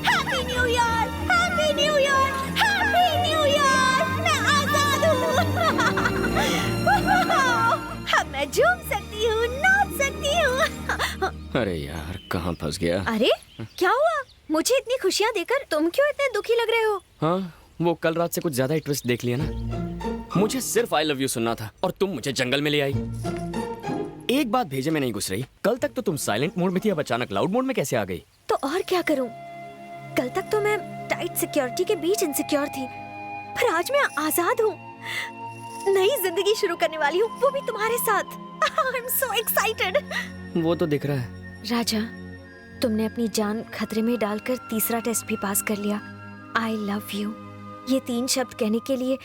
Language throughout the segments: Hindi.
Happy new year, happy new year, happy new year. मैं आजाद हूँ। अब मैं झूम सकती हूँ, नाच सकती हूँ। अरे यार, कहाँ फंस गया? अरे क्या हुआ? मुझे इतनी खुशियाँ देकर तुम क्यों इतने दुखी लग रहे हो? हाँ, वो कल रात से कुछ ज्यादा ही ट्विस्ट देख लिया ना। मुझे सिर्फ आई लव यू सुनना था और तुम मुझे जंगल में ले आई। एक बात भेजे में नहीं घुस रही। कल तक तो तुम साइलेंट मोड में थी, अब अचानक लाउड मोड में कैसे आ गई? तो और क्या करूं? कल तक तो मैं टाइट सिक्योरिटी के बीच इनसिक्योर थी, पर आज मैं आजाद हूँ। नई जिंदगी शुरू करने वाली हूँ, वो भी तुम्हारे साथ। I'm so excited। वो तो दिख रहा है। राजा, तुमने अपनी जान खतरे में डालकर तीसरा टेस्ट भी पास कर लिया। I love you। ये 3 शब्द कहने के लिए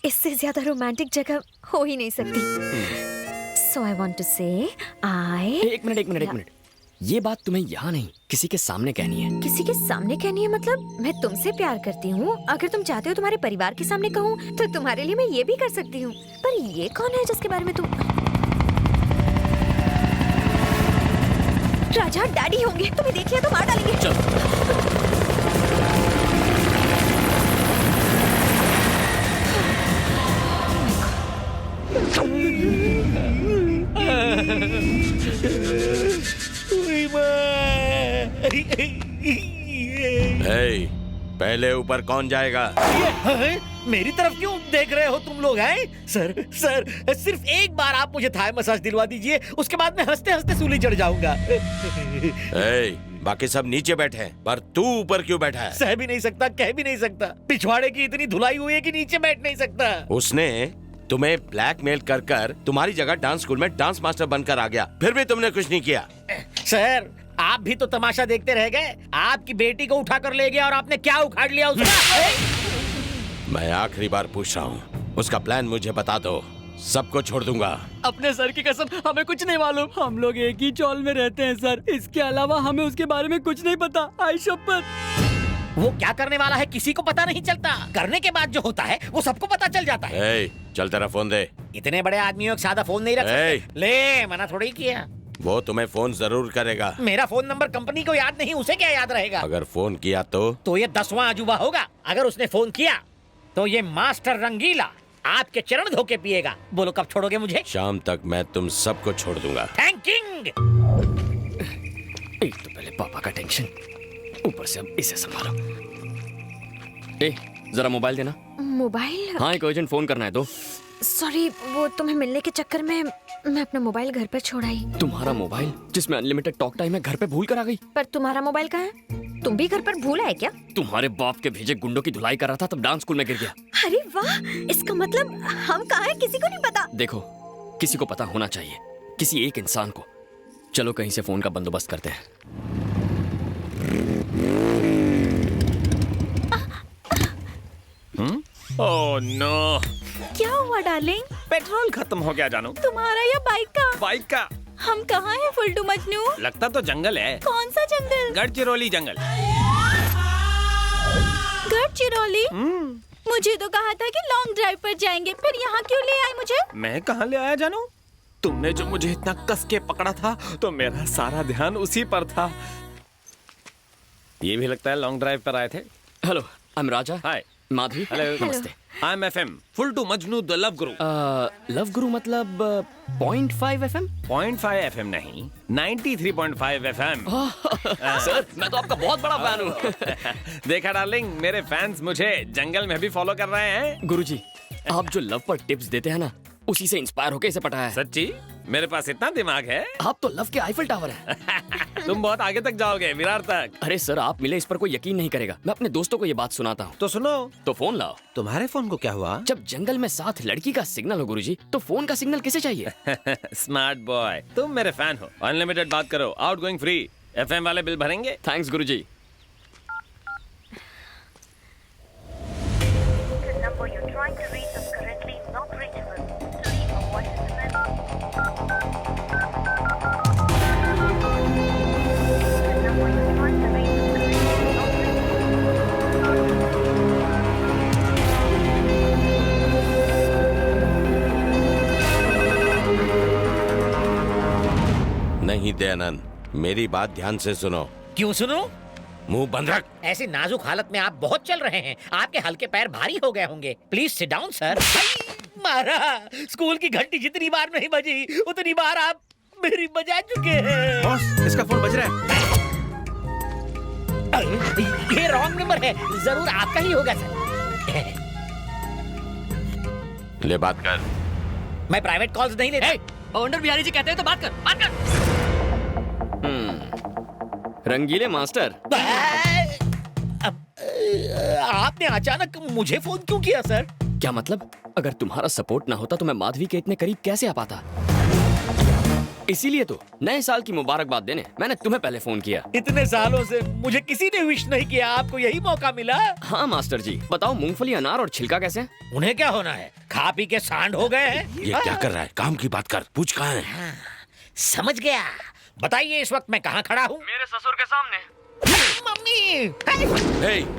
इससे ज्यादा रोमांटिक जगह हो ही नहीं सकती। So I want to say एक मिनट। ये बात तुम्हें यहाँ नहीं, किसी के सामने कहनी है। किसी के सामने कहनी है मतलब? मैं तुमसे प्यार करती हूँ। अगर तुम चाहते हो तुम्हारे परिवार के सामने कहूँ तो तुम्हारे लिए मैं ये भी कर सकती हूँ। पर ये कौन है जिसके बारे में तुम? राजा, डैडी होंगे। तुम्हें देख लिया तो मार डालेंगे। चल। हे, पहले ऊपर कौन जाएगा? मेरी तरफ क्यों देख रहे हो तुम लोग? हैं सर, सिर्फ एक बार आप मुझे थाई मसाज दिलवा दीजिए, उसके बाद मैं हंसते हंसते सूली चढ़ जाऊंगा। हे, बाकी सब नीचे बैठे हैं, पर तू ऊपर क्यों बैठा है? सह भी नहीं सकता, कह भी नहीं सकता। पिछवाड़े की इतनी धुलाई हुई है कि नीचे बैठ नहीं सकता। उसने तुम्हें ब्लैकमेल कर कर तुम्हारी जगह डांस स्कूल में डांस मास्टर बनकर आ गया, फिर भी तुमने कुछ नहीं किया। सर, आप भी तो तमाशा देखते रह गए। आपकी बेटी को उठा कर ले गया और आपने क्या उखाड़ लिया उसका? मैं आखिरी बार पूछ रहा हूँ, उसका प्लान मुझे बता दो, सबको छोड़ दूंगा। अपने सर की कसम, हमें कुछ नहीं मालूम। हम लोग एक ही चौल में रहते हैं सर, इसके अलावा हमें उसके बारे में कुछ नहीं पता। आई शपथ। वो क्या करने वाला है किसी को पता नहीं चलता, करने के बाद जो होता है वो सबको पता चल जाता है। हे, चल तेरा फोन दे। इतने बड़े आदमियों के सादा फोन नहीं रख सकते। ले, मना थोड़ी किया। वो तुम्हें फोन जरूर करेगा। मेरा फोन नंबर कंपनी को याद नहीं, उसे क्या याद रहेगा? अगर फोन किया तो ये 10वां अजूबा होगा। अगर उसने फोन किया तो ये मास्टर रंगीला आपके चरण धोके पिएगा। बोलो कब छोड़ोगे मुझे? शाम तक मैं तुम सबको छोड़ दूंगा। थैंकिंग। एक तो पहले पापा का टेंशन, ऊपर से अब इसे संभालो। ए, जरा मोबाइल देना। मोबाइल? हाँ, एक अर्जेंट फोन करना है तो। सॉरी, वो तुम्हें मिलने के चक्कर में मैं अपना मोबाइल घर पर छोड़ आई। तुम्हारा मोबाइल जिसमें अनलिमिटेड टॉक टाइम है घर पे भूल कर आ गई? पर तुम्हारा मोबाइल कहाँ है? तुम भी घर पर भूल आए क्या? तुम्हारे बाप के भेजे गुंडों की धुलाई कर रहा था तब डांस स्कूल में गिर गया। अरे वाह, इसका मतलब हम कहाँ हैं किसी को नहीं पता। देखो, किसी को पता होना चाहिए, किसी एक इंसान को। चलो कहीं से फोन का बंदोबस्त करते हैं। Oh no. क्या हुआ डार्लिंग? पेट्रोल खत्म हो गया जानू। तुम्हारा या बाइक का? बाइक का। हम कहाँ हैं फुल्टू मजनू? लगता तो जंगल है। कौन सा जंगल? गढ़चिरौली जंगल। गढ़चिरौली? मुझे तो कहा था कि लॉन्ग ड्राइव पर जाएंगे, फिर यहाँ क्यों ले आए मुझे? मैं कहाँ ले आया जानू? तुमने जो मुझे इतना कस के पकड़ा था तो मेरा सारा ध्यान उसी पर था। ये भी लगता है लॉन्ग ड्राइव पर आए थे। Hello, I am Raja. Hi. Madhavi. Hello. नमस्ते। I am FM full to Majnu the love guru. Love guru मतलब 0.5 FM? 0.5 FM नहीं, 93.5 FM। सर, मैं तो आपका बहुत बड़ा फैन हूँ। देखा डार्लिंग, मेरे फैंस मुझे जंगल में भी फॉलो कर रहे हैं। गुरुजी, आप जो लव पर टिप्स देते हैं ना, उसी से इंस्पायर होके इसे पटाया है। सच्ची? मेरे पास इतना दिमाग है? आप तो लव के आईफल टावर हैं। तुम बहुत आगे तक जाओगे, विरार तक। अरे सर, आप मिले इस पर कोई यकीन नहीं करेगा। मैं अपने दोस्तों को ये बात सुनाता हूँ। तो सुनो। तो फोन लाओ। तुम्हारे फोन को क्या हुआ? जब जंगल में साथ लड़की का सिग्नल हो गुरुजी, तो फोन का सिग्नल किसे चाहिए? स्मार्ट बॉय, तुम मेरे फैन हो। अनलिमिटेड बात करो, आउटगोइंग फ्री। FM वाले बिल भरेंगे? थैंक्स गुरुजी। नहीं दयानंद, मेरी बात ध्यान से सुनो। क्यों सुनो? मुंह बंद रख। ऐसी नाजुक हालत में आप बहुत चल रहे हैं, आपके हल्के पैर भारी हो गए होंगे। Please sit down sir. मारा, स्कूल की घंटी जितनी बार नहीं बजी उतनी बार आप मेरी बजा चुके हैं। बॉस, इसका फोन बज रहा है। ये रॉन्ग नंबर है, जरूर आपका ही होगा सर। ले बात कर। मैं प्राइवेट कॉल्स नहीं लेता। बवंडर बिहारी जी कहते हैं तो बात कर। रंगीले मास्टर, आपने अचानक मुझे फोन क्यों किया सर? क्या मतलब? अगर तुम्हारा सपोर्ट ना होता तो मैं माधवी के इतने करीब कैसे आ पाता? इसीलिए तो नए साल की मुबारकबाद देने मैंने तुम्हें पहले फोन किया। इतने सालों से मुझे किसी ने विश नहीं किया, आपको यही मौका मिला। हाँ मास्टर जी, बताओ मूंगफली, अनार और छिलका कैसे? उन्हें क्या होना है, खा पी के सांड हो गए हैं। ये क्या कर रहा है? काम की बात कर। पूछ कहाँ है? समझ गया। बताइए इस वक्त मैं कहाँ खड़ा हूँ? मेरे ससुर के सामने। मम्मी।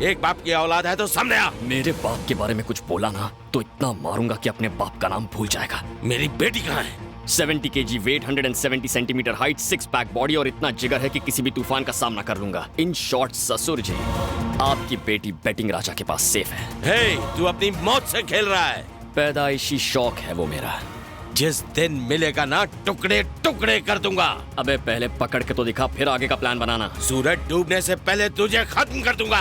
एक बाप की औलाद है तो सामने आ। मेरे बाप के बारे में कुछ बोला ना तो इतना मारूंगा कि अपने बाप का नाम भूल जाएगा। मेरी बेटी कहाँ है? 70 kg weight, 170 centimetre height, 6 pack body और इतना जिगर है कि किसी भी तूफान का सामना कर लूंगा। इन शॉर्ट ससुर जी, आपकी बेटी बैटिंग राजा के पास सेफ है। हे, तू अपनी मौत से खेल रहा है। पैदाइशी शौक है वो मेरा। जिस दिन मिलेगा ना, टुकड़े टुकड़े कर दूंगा। अबे पहले पकड़ के तो दिखा, फिर आगे का प्लान बनाना। सूरज डूबने से पहले तुझे खत्म कर दूंगा।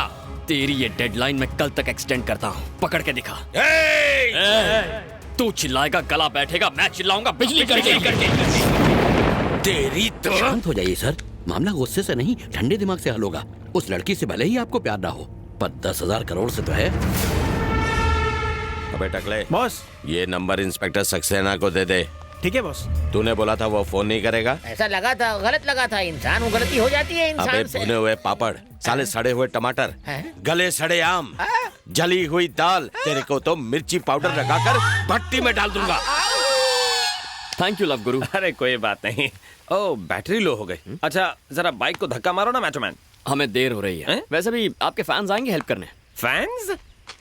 तेरी ये डेडलाइन मैं कल तक एक्सटेंड करता हूँ। पकड़ के दिखा। तू चिल्लाएगा, गला बैठेगा, मैं चिल्लाऊंगा बिजली करके। तेरी तो शांत हो जाइए सर, मामला गुस्से से नहीं ठंडे दिमाग से हल होगा। उस लड़की से भले ही आपको प्यार ना हो, पर 10,000 करोड़ से तो है। अबे टकले, बॉस। ये नंबर इंस्पेक्टर सक्सेना को दे दे। ठीक है बॉस। तूने बोला था वो फोन नहीं करेगा। ऐसा लगा था, गलत लगा था। इंसान वो गलती हो जाती है अबे इंसान से। भुने हुए पापड़, साले सड़े हुए टमाटर, गले सड़े आम, जली हुई दाल, तेरे को तो मिर्ची पाउडर लगाकर भट्टी में डाल दूंगा। थैंक यू लव गुरु। अरे कोई बात नहीं। ओ, बैटरी लो हो गई। अच्छा जरा बाइक को धक्का मारो ना मैचोमैन। हमें देर हो रही है। हैं? वैसे भी आपके फैंस आएंगे हेल्प करने। फैंस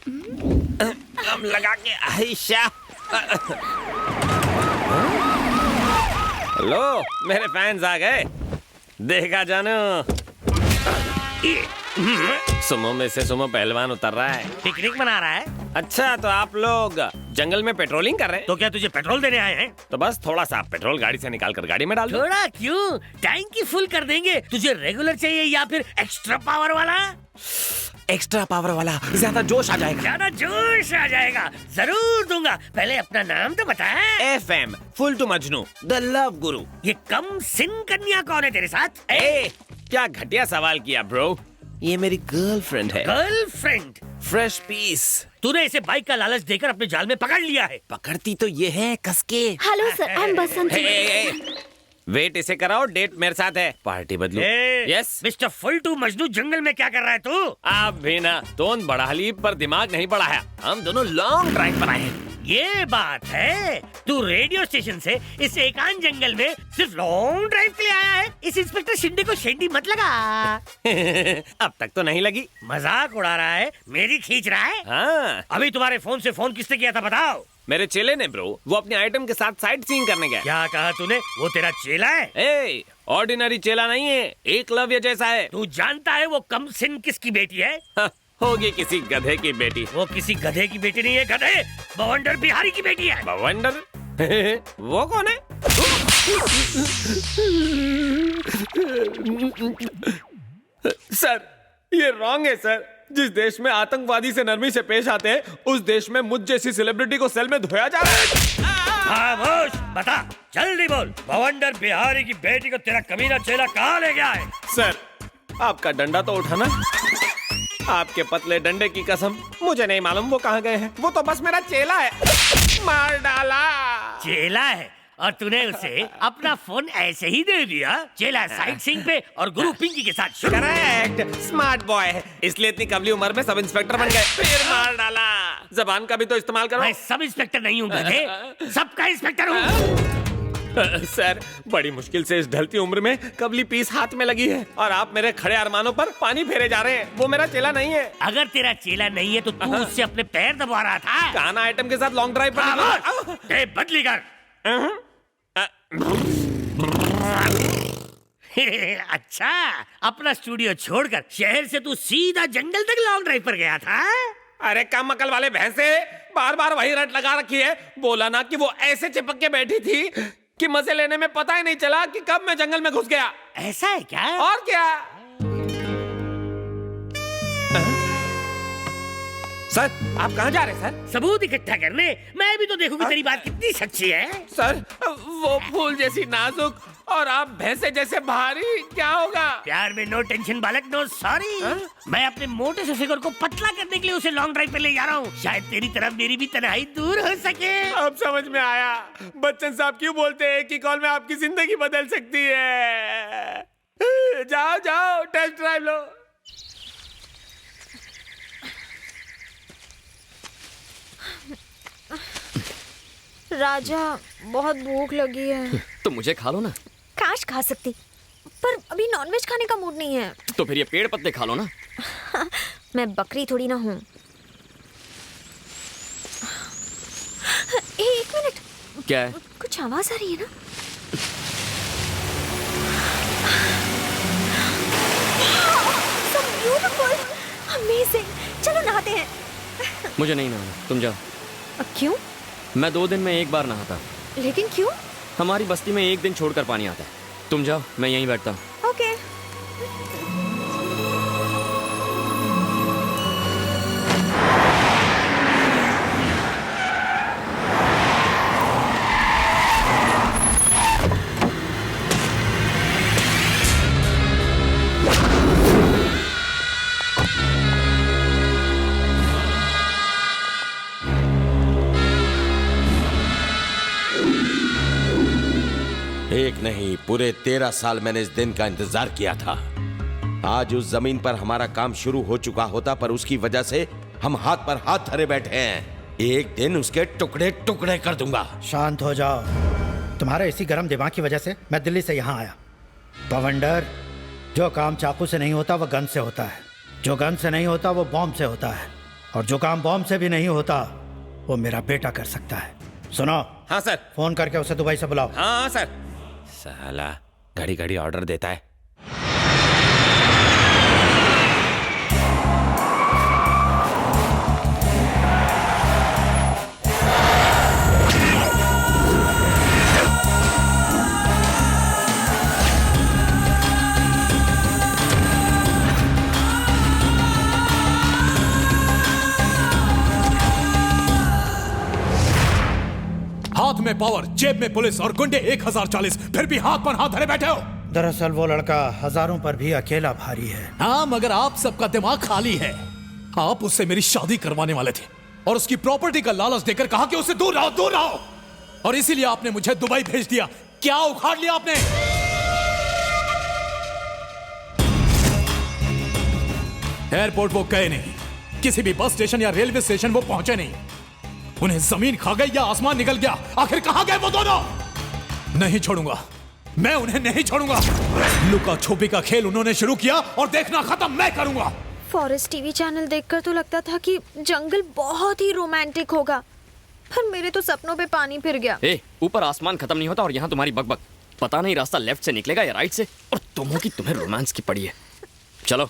कम लगा के आयशा। लो मेरे फैंस आ गए। देखा जानो, सुमो में से सुमो पहलवान उतर रहा है। पिकनिक मना रहा है। अच्छा तो आप लोग जंगल में पेट्रोलिंग कर रहे हैं? तो क्या तुझे पेट्रोल देने आए हैं? तो बस थोड़ा सा पेट्रोल गाड़ी से निकाल कर गाड़ी में डाल दो। थोड़ा क्यों, टैंकी फुल कर देंगे। तुझे रेगुलर चाहिए या फिर एक्स्ट्रा पावर वाला? एक्स्ट्रा पावर वाला, ज्यादा जोश आ जाएगा। ज्यादा जोश आ जाएगा, जरूर दूंगा। पहले अपना नाम तो बता। FM full to Majnu, the love guru. ये कम सिन कन्या कौन है तेरे साथ? ए, क्या घटिया सवाल किया ब्रो। ये मेरी गर्लफ्रेंड है। गर्लफ्रेंड? Fresh piece. तूने इसे बाइक का लालच देकर अपने जाल में पकड़ लिया है। पकड़ती तो ये है कसके। Hello sir, I am Basanti. Wait इसे कराओ, डेट मेरे साथ है। पार्टी बदलो। Yes mister full to Majnu, जंगल में क्या कर रहा है तू? आप भी ना, टोन बढ़ा ली पर दिमाग नहीं बढ़ाया। हम दोनों लॉन्ग ड्राइव पर आए हैं। ये बात है, तू रेडियो स्टेशन से इस एकांत जंगल में सिर्फ लॉन्ग ड्राइव के लिए आया है। इस इंस्पेक्टर शिंदे को शेंडी मत लगा। अब तक तो नहीं लगी। मजाक उड़ा रहा है, मेरी खींच रहा है। हाँ, अभी तुम्हारे फोन से फोन किसने किया था बताओ? मेरे चेले ने ब्रो, वो अपने आइटम के साथ साइट सीइंग करने गया। क्या कहा तूने? वो तेरा चेला है? ए, ऑर्डिनरी चेला नहीं है, एकलव्य जैसा है। तू जानता है वो कम सिन किसकी बेटी है? हाँ, होगी किसी गधे की बेटी। वो किसी गधे की बेटी नहीं है, गधे बवंडर बिहारी की बेटी है। बवंडर? वो कौन है? सर ये रॉन्ग है सर। जिस देश में आतंकवादी से नरमी से पेश आते हैं, उस देश में मुझ जैसी सेलिब्रिटी को सेल में धोया जा रहा है। खामोश, बता जल्दी बोल, बवंडर बिहारी की बेटी को तेरा कमीना चेला कहाँ ले गया है? सर आपका डंडा तो उठाना। आपके पतले डंडे की कसम, मुझे नहीं मालूम वो कहाँ गए हैं। वो तो बस मेरा चेला है। मार डाला। चेला है और तूने उसे अपना फोन ऐसे ही दे दिया? चेला साइट सीइंग पे और गुरु पिंकी के साथ शुरू। करेक्ट, स्मार्ट बॉय है, इसलिए इतनी कमली उम्र में सब इंस्पेक्टर बन गए। फिर मार डाला। जबान का भी तो इस्तेमाल करो। मैं सब इंस्पेक्टर नहीं हूँ गधे, सबका इंस्पेक्टर हूँ। सर बड़ी मुश्किल से इस ढलती उम्र में कबली पीस हाथ में लगी है और आप मेरे खड़े अरमानों पर पानी फेरे जा रहे हैं। वो मेरा चेला नहीं है। अगर तेरा चेला नहीं है तो तू उससे अपने पैर दबा रहा था। गाना आइटम के साथ लॉन्ग ड्राइव पर बदली कर। अच्छा, अपना स्टूडियो छोड़कर शहर से तू सीधा जंगल तक लॉन्ग ड्राइव पर गया था? अरे कम अकल वाले भैंसे, बार बार वही रट लगा रखी है। बोला ना कि वो ऐसे चिपक के बैठी थी कि मजे लेने में पता ही नहीं चला कि कब मैं जंगल में घुस गया। ऐसा है क्या? और क्या सर, आप कहाँ जा रहे हैं सर? सबूत इकट्ठा करने। मैं भी तो देखूं कि तेरी बात कितनी सच्ची है। सर, वो फूल जैसी नाजुक और आप भैंसे जैसे भारी, क्या होगा? प्यार में नो टेंशन बालक, नो सॉरी। मैं अपने मोटे से फिगर को पतला करने के लिए उसे लॉन्ग ड्राइव पे ले जा रहा हूँ। शायद तेरी तरफ मेरी भी तन्हाई दूर हो सके। अब समझ में आया बच्चन साहब क्यों बोलते हैं कि कॉल में आपकी जिंदगी बदल सकती है। जाओ जाओ, टेस्ट ड्राइव लो। राजा, बहुत भूख लगी है। तो मुझे खा लो ना। काश खा सकती, पर अभी नॉनवेज खाने का मूड नहीं है। तो फिर ये पेड़ पत्ते खा लो ना। मैं बकरी थोड़ी ना हूँ। एक मिनट, क्या है? कुछ आवाज आ रही है ना? So beautiful, amazing। चलो नहाते हैं। मुझे नहीं नहाना, तुम जाओ। क्यों? मैं 2 दिन में एक बार नहाता। लेकिन क्यों? हमारी बस्ती में 1 दिन छोड़कर पानी आता है। तुम जाओ, मैं यहीं बैठता हूँ। ओके। एक नहीं, पूरे 13 साल मैंने इस दिन का इंतजार किया था। आज उस जमीन पर हमारा काम शुरू हो चुका होता, पर उसकी वजह से हम हाथ पर हाथ धरे बैठे हैं। एक दिन उसके टुकड़े टुकड़े कर दूंगा। शांत हो जाओ। तुम्हारे इसी गर्म दिमाग की वजह से मैं दिल्ली से यहाँ आया। बवंडर, जो काम चाकू से नहीं होता वो गन से होता है, जो गन से नहीं होता वो बॉम्ब से होता है, और जो काम बॉम्ब से भी नहीं होता वो मेरा बेटा कर सकता है। सुनो। हाँ सर। फोन करके उसे दुबई से बुलाओ। हाँ सर। साला घड़ी घड़ी ऑर्डर देता है। हाथ में पावर, जेब में पुलिस और गुंडे 1040, फिर भी हाथ पर हाथ धरे बैठे हो। दरअसल वो लड़का हजारों पर भी अकेला भारी है। हाँ, मगर आप सबका दिमाग खाली है। आप उससे मेरी शादी करवाने वाले थे और उसकी प्रॉपर्टी का लालच देकर कहा कि उससे दूर रहो, दूर रहो, और इसीलिए आपने मुझे दुबई भेज दिया। क्या उखाड़ लिया आपने? एयरपोर्ट वो गए नहीं, किसी भी बस स्टेशन या रेलवे स्टेशन वो पहुंचे नहीं। उन्हें जमीन खा गई या आसमान निकल गया, आखिर कहां गए वो दोनों? नहीं छोड़ूंगा, मैं उन्हें नहीं छोड़ूंगा। लुका छुपी का खेल उन्होंने शुरू किया और देखना खत्म मैं करूंगा। फॉरेस्ट टीवी चैनल देखकर तो लगता था कि जंगल बहुत ही रोमांटिक होगा, पर मेरे तो सपनों पे पानी फिर गया। ऊपर आसमान खत्म नहीं होता और यहाँ तुम्हारी बकबक। पता नहीं रास्ता लेफ्ट से निकलेगा या राइट से, और तुम हो कि तुम्हें रोमांस की पड़ी है। चलो।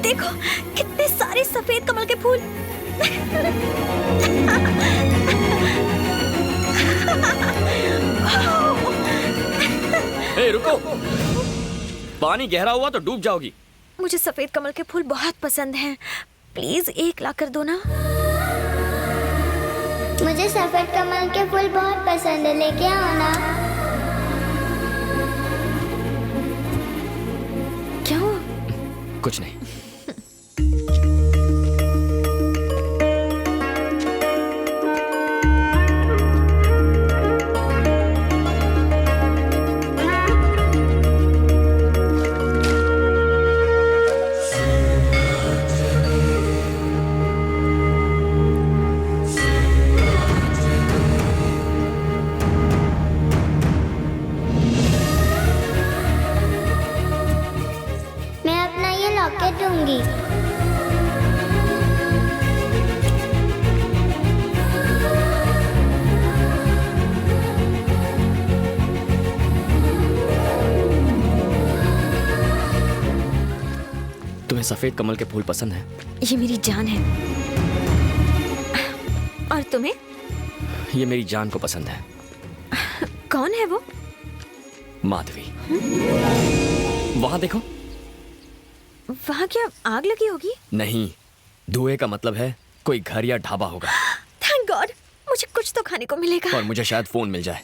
देखो कितने सारे सफेद कमल के फूल। रुको, पानी गहरा हुआ तो डूब जाओगी। मुझे सफेद कमल के फूल बहुत पसंद हैं, प्लीज 1 ला कर दो ना। मुझे सफेद कमल के फूल बहुत पसंद है, लेके आओ ना। क्या हुआ? कुछ नहीं। तुम्हें सफेद कमल के फूल पसंद है? ये मेरी जान है। और तुम्हें? ये मेरी जान को पसंद है। कौन है वो? माधवी। वहां देखो। वहां क्या आग लगी होगी? नहीं, धुएं का मतलब है कोई घर या ढाबा होगा। थैंक गॉड, मुझे कुछ तो खाने को मिलेगा। और मुझे शायद फोन मिल जाए।